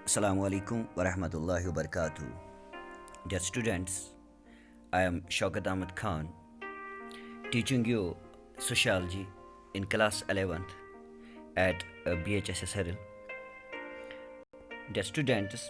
Assalamu alaikum wa rahmatullahi wa barakatuh. Dear students, I am Shaukat Ahmed Khan, teaching you sociology in class 11th at BHS Haril. Dear students,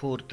4th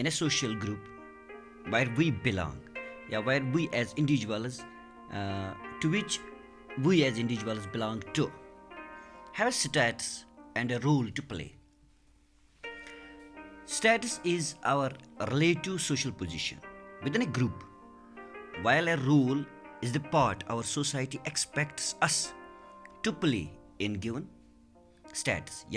in a social group where we belong, where we as individuals, to which we as individuals belong to, have status and a role to play. Status is our relative social position within a group, while a role is the part our society expects us to play in given status.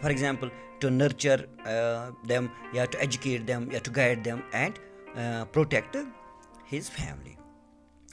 For example, to nurture them, to educate them, to guide them and protect his family.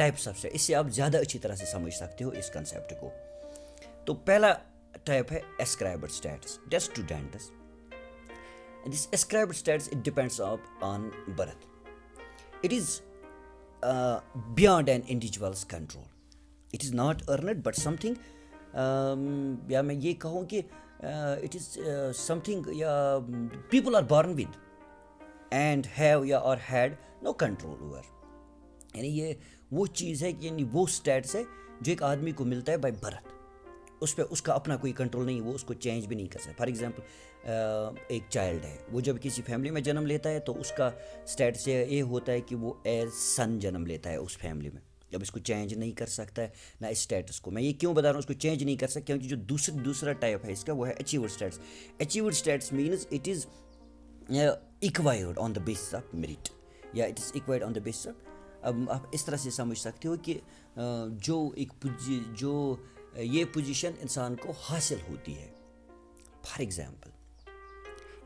Types of status, اس سے آپ زیادہ اچھی طرح سے سمجھ سکتے ہو اس concept کو. تو پہلا ٹائپ ہے اسکرائبڈ اسٹیٹس یا students. This ascribed status it depends on birth. It is beyond an individual's control. It is not earned but something, یا میں یہ کہوں کہ اٹ از سم تھنگ یا people are born with and have یا اور had no control over. یعنی یہ وہ چیز ہے، یعنی وہ اسٹیٹس ہے جو ایک آدمی کو ملتا ہے بائی برتھ. اس پہ اس کا اپنا کوئی کنٹرول نہیں ہے، وہ اس کو چینج بھی نہیں کر سکتا. فار ایگزامپل ایک چائلڈ ہے، وہ جب کسی فیملی میں جنم لیتا ہے تو اس کا اسٹیٹس یہ ہوتا ہے کہ وہ ایز سن جنم لیتا ہے اس فیملی میں. اب اس کو چینج نہیں کر سکتا ہے نہ اس اسٹیٹس کو. میں یہ کیوں بتا رہا ہوں اس کو چینج نہیں کر سکتا، کیونکہ جو دوسرا ٹائپ ہے اس کا وہ ہے achieved status. Achieved status means it is acquired on the basis of merit, یا it is acquired on the basis of. اب آپ اس طرح سے سمجھ سکتے ہو کہ جو یہ پوزیشن انسان کو حاصل ہوتی ہے. فار ایگزامپل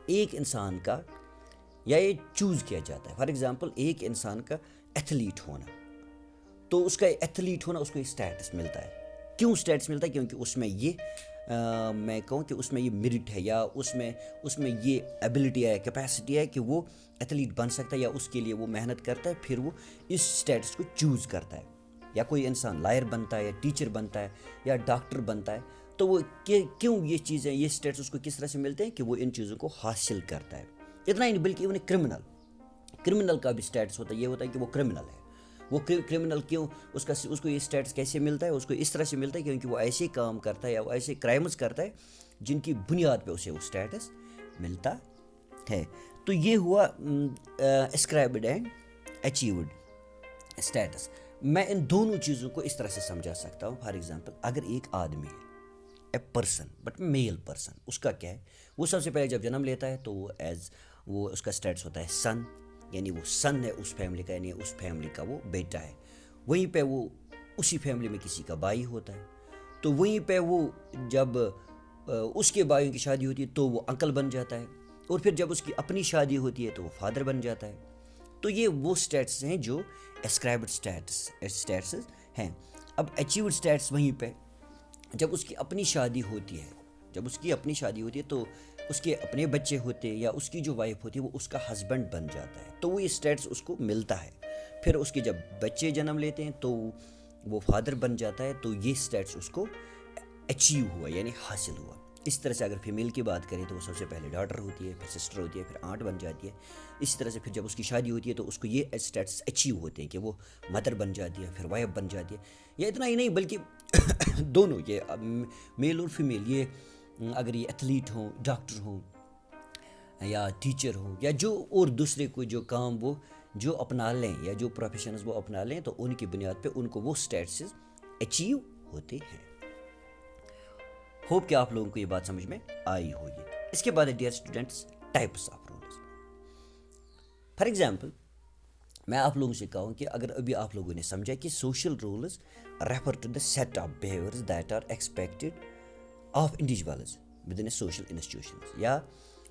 ایک انسان کا، یا یہ چوز کیا جاتا ہے، فار ایگزامپل ایک انسان کا ایتھلیٹ ہونا، تو اس کا ایتھلیٹ ہونا اس کو ایک اسٹیٹس ملتا ہے. کیوں اسٹیٹس ملتا ہے؟ کیونکہ اس میں یہ میں کہوں کہ اس میں یہ میرٹ ہے، یا اس میں یہ ایبلٹی ہے، کیپیسٹی ہے کہ وہ ایتھلیٹ بن سکتا ہے، یا اس کے لیے وہ محنت کرتا ہے، پھر وہ اس اسٹیٹس کو چوز کرتا ہے. یا کوئی انسان لائر بنتا ہے، یا ٹیچر بنتا ہے، یا ڈاکٹر بنتا ہے، تو وہ کیوں یہ چیزیں، یہ اسٹیٹس اس کو کس طرح سے ملتے ہیں کہ وہ ان چیزوں کو حاصل کرتا ہے. اتنا ہی نہیں بلکہ ایون کرمنل کا بھی اسٹیٹس ہوتا ہے. یہ ہوتا ہے کہ وہ کرمنل ہے. وہ کرمنل کیوں، اس کو یہ اسٹیٹس کیسے ملتا ہے؟ اس کو اس طرح سے ملتا ہے کیونکہ وہ ایسے کام کرتا ہے یا وہ ایسے کرائمز کرتا ہے جن کی بنیاد پہ اسے وہ اسٹیٹس ملتا ہے. تو یہ ہوا اسکرائبڈ اینڈ اچیوڈ اسٹیٹس. میں ان دونوں چیزوں کو اس طرح سے سمجھا سکتا ہوں. فار ایگزامپل اگر ایک آدمی ہے، a person but male person, اس کا کیا ہے، وہ سب سے پہلے جب جنم لیتا ہے تو وہ اس کا اسٹیٹس ہوتا ہے سن، یعنی وہ سن ہے اس فیملی کا، یعنی اس فیملی کا وہ بیٹا ہے. وہیں پہ وہ اسی فیملی میں کسی کا بھائی ہوتا ہے، تو وہیں پہ وہ جب اس کے بھائیوں کی شادی ہوتی ہے تو وہ انکل بن جاتا ہے، اور پھر جب اس کی اپنی شادی ہوتی ہے تو وہ فادر بن جاتا ہے. تو یہ وہ اسٹیٹس ہیں جو اسکرائبڈ اسٹیٹس ہیں. اب اچیوڈ اسٹیٹس وہیں پہ جب اس کی اپنی شادی ہوتی ہے، تو اس کے اپنے بچے ہوتے ہیں، یا اس کی جو وائف ہوتی ہے وہ اس کا ہسبینڈ بن جاتا ہے، تو وہ یہ اسٹیٹس اس کو ملتا ہے. پھر اس کے جب بچے جنم لیتے ہیں تو وہ فادر بن جاتا ہے، تو یہ اسٹیٹس اس کو اچیو ہوا، یعنی حاصل ہوا. اس طرح سے اگر فیمیل کی بات کریں تو وہ سب سے پہلے ڈاٹر ہوتی ہے، پھر سسٹر ہوتی ہے، پھر آنٹ بن جاتی ہے. اسی طرح سے پھر جب اس کی شادی ہوتی ہے تو اس کو یہ اسٹیٹس اچیو ہوتے ہیں کہ وہ مدر بن جاتی ہے، پھر وائف بن جاتی ہے. یہ اتنا ہی نہیں بلکہ دونوں، یہ میل اور فیمیل، یہ اگر یہ ایتھلیٹ ہوں، ڈاکٹر ہوں، یا ٹیچر ہوں، یا جو اور دوسرے کوئی جو کام وہ جو اپنا لیں، یا جو پروفیشنز وہ اپنا لیں، تو ان کی بنیاد پہ ان کو وہ اسٹیٹسز اچیو ہوتے ہیں. ہوپ کہ آپ لوگوں کو یہ بات سمجھ میں آئی ہوگی. اس کے بعد dear students, types of roles. For example میں آپ لوگوں سے کہوں کہ اگر ابھی آپ لوگوں نے سمجھا کہ social roles refer to the set of behaviours that are expected of individuals with in a social institutions, یا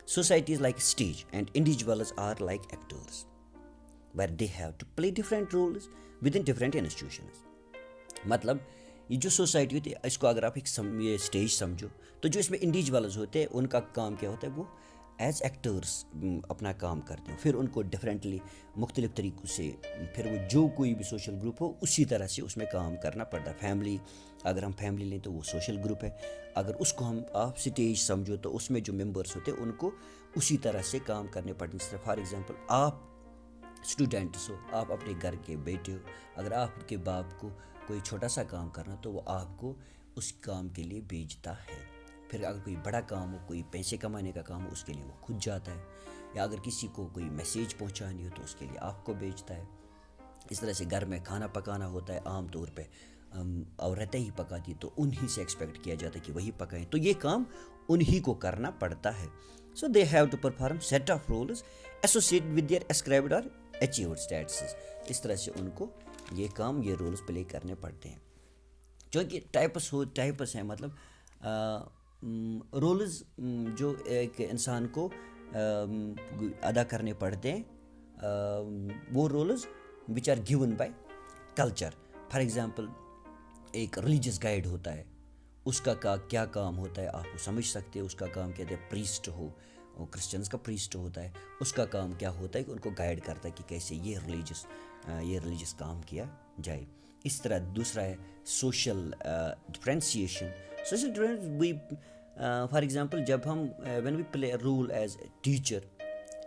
society is like a stage and individuals are like actors where they have to play different roles within different institutions. مطلب یہ جو society ہوتی ہے، اس کو اگر آپ ایک یہ اسٹیج سمجھو، تو جو اس میں انڈیویجولز ہوتے ہیں ان کا کام کیا ہوتا ہے، وہ ایز ایکٹرس اپنا کام کرتے ہیں. پھر ان کو ڈفرینٹلی مختلف طریقوں سے، پھر وہ جو کوئی بھی سوشل گروپ ہو اسی طرح سے اس میں کام کرنا پڑتا ہے. فیملی اگر ہم فیملی لیں تو وہ سوشل گروپ ہے. اگر اس کو ہم آپ اسٹیج سمجھو تو اس میں جو ممبرس ہوتے ہیں ان کو اسی طرح سے کام کرنے پڑتے ہیں. جس طرح فار ایگزامپل آپ اسٹوڈنٹس ہو، آپ اپنے گھر کے بیٹے ہو، اگر آپ کے باپ کو کوئی چھوٹا سا کام کرنا تو وہ آپ کو اس کام کے لیے بھیجتا ہے. پھر اگر کوئی بڑا کام ہو، کوئی پیسے کمانے کا کام ہو، اس کے لیے وہ خود جاتا ہے. یا اگر کسی کو کوئی میسیج پہنچانی ہو تو اس کے لیے آپ کو بھیجتا ہے. اس طرح سے گھر میں کھانا پکانا ہوتا ہے، عام طور پہ عورتیں ہی پکاتی ہیں، تو انہی سے ایکسپیکٹ کیا جاتا ہے کہ وہی پکائیں، تو یہ کام انہی کو کرنا پڑتا ہے. So they have to perform set of roles associated with their ascribed اور اچیوڈ اسٹیٹسز. اس طرح سے ان کو یہ کام، یہ رولز پلے کرنے پڑتے ہیں. جو کہ ٹائپس ہیں، مطلب رولز جو ایک انسان کو ادا کرنے پڑتے ہیں، وہ roles which are given by culture. For example ایک ریلیجیس گائیڈ ہوتا ہے, اس کا کیا کام ہوتا ہے آپ کو سمجھ سکتے ہیں. اس کا کام کہتے ہیں پریسٹ ہو, وہ کرسچنس کا پریسٹ ہوتا ہے, اس کا کام کیا ہوتا ہے کہ ان کو گائیڈ کرتا ہے کہ کیسے یہ ریلیجیس کام کیا جائے. اس طرح دوسرا ہے social differentiation. Social difference for example جب ہم when we play a role as a teacher,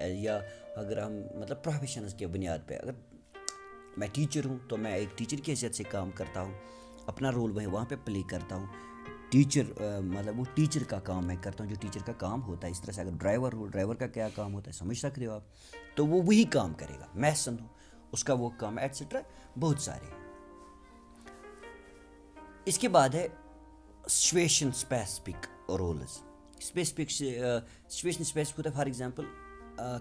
یا اگر ہم مطلب پروفیشنز کے بنیاد پہ, اگر میں ٹیچر ہوں تو میں ایک ٹیچر کی حیثیت سے کام کرتا ہوں, اپنا رول وہاں پہ پلے کرتا ہوں. ٹیچر مطلب وہ ٹیچر کا کام میں کرتا ہوں جو ٹیچر کا کام ہوتا ہے. اس طرح سے اگر ڈرائیور ہو, ڈرائیور کا کیا کام ہوتا ہے سمجھ سکتے ہو آپ, تو وہ وہی کام کرے گا. میسن ہو, اس کا وہ کام ہے, ایٹسٹرا بہت سارے ہیں. اس کے بعد ہے situation specific roles. Situation specific ہوتا ہے, فار ایگزامپل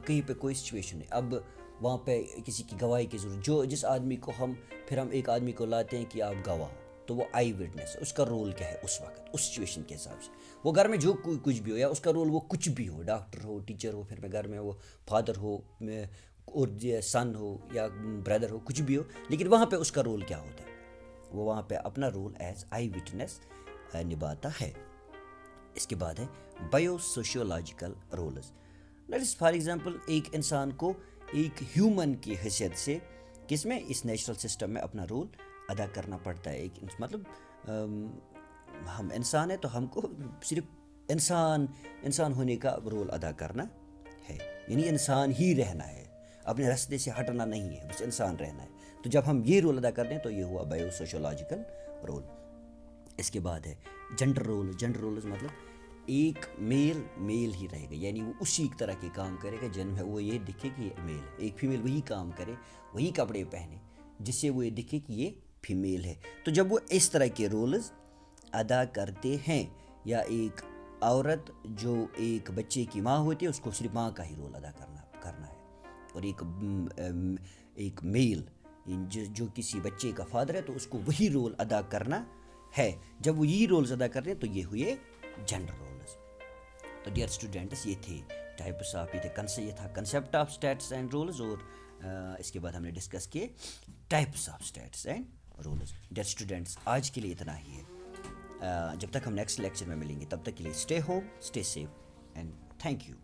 کہیں پہ کوئی سچویشن ہے, اب وہاں پہ کسی کی گواہی کی ضرورت, جس آدمی کو ہم ایک آدمی کو لاتے ہیں کہ آپ گواہ ہو, تو وہ آئی وٹنس ہے, اس کا رول کیا ہے اس وقت اس سچویشن کے حساب سے. وہ گھر میں جو کچھ بھی ہو, یا اس کا رول وہ کچھ بھی ہو, ڈاکٹر ہو, ٹیچر ہو, پھر میں گھر میں وہ فادر ہو اور سن ہو یا بردر ہو, کچھ بھی ہو, لیکن وہاں پہ اس کا رول کیا ہوتا ہے, وہ وہاں پہ اپنا رول ایز آئی وٹنس نبھاتا ہے. اس کے بعد ہے bio sociological roles. That is for example ایک انسان کو ایک ہیومن کی حیثیت سے کس میں, اس نیچرل سسٹم میں اپنا رول ادا کرنا پڑتا ہے. ایک مطلب ہم انسان ہیں تو ہم کو صرف انسان ہونے کا رول ادا کرنا ہے, یعنی انسان ہی رہنا ہے, اپنے راستے سے ہٹنا نہیں ہے, بس انسان رہنا ہے. تو جب ہم یہ رول ادا کرتے ہیں تو یہ ہوا بایو سوشیولوجیکل رول. اس کے بعد ہے جنڈر رول. جنڈر رولز مطلب ایک میل ہی رہے گا, یعنی وہ اسی طرح کے کام کرے گا جن میں وہ یہ دکھے کہ یہ میل ہے. ایک فیمیل وہی کام کرے, وہی کپڑے پہنے جس سے وہ یہ دکھے کہ یہ فیمیل ہے. تو جب وہ اس طرح کے رولز ادا کرتے ہیں, یا ایک عورت جو ایک بچے کی ماں ہوتی ہے اس کو صرف ماں کا ہی رول ادا کرنا ہے, اور ایک میل جو کسی بچے کا فادر ہے تو اس کو وہی رول ادا کرنا ہے. جب وہ یہی رولز ادا کرتے ہیں تو یہ ہوئے جنڈر رولز. تو ڈیئر اسٹوڈنٹس یہ تھے ٹائپس آف, یہ تھا concept of status and roles, اور اس کے بعد ہم نے ڈسکس کیے types of status and roles. Dear students آج کے لیے اتنا ہی ہے. جب تک ہم نیکسٹ لیکچر میں ملیں گے تب تک کے لیے stay home, stay safe and thank you.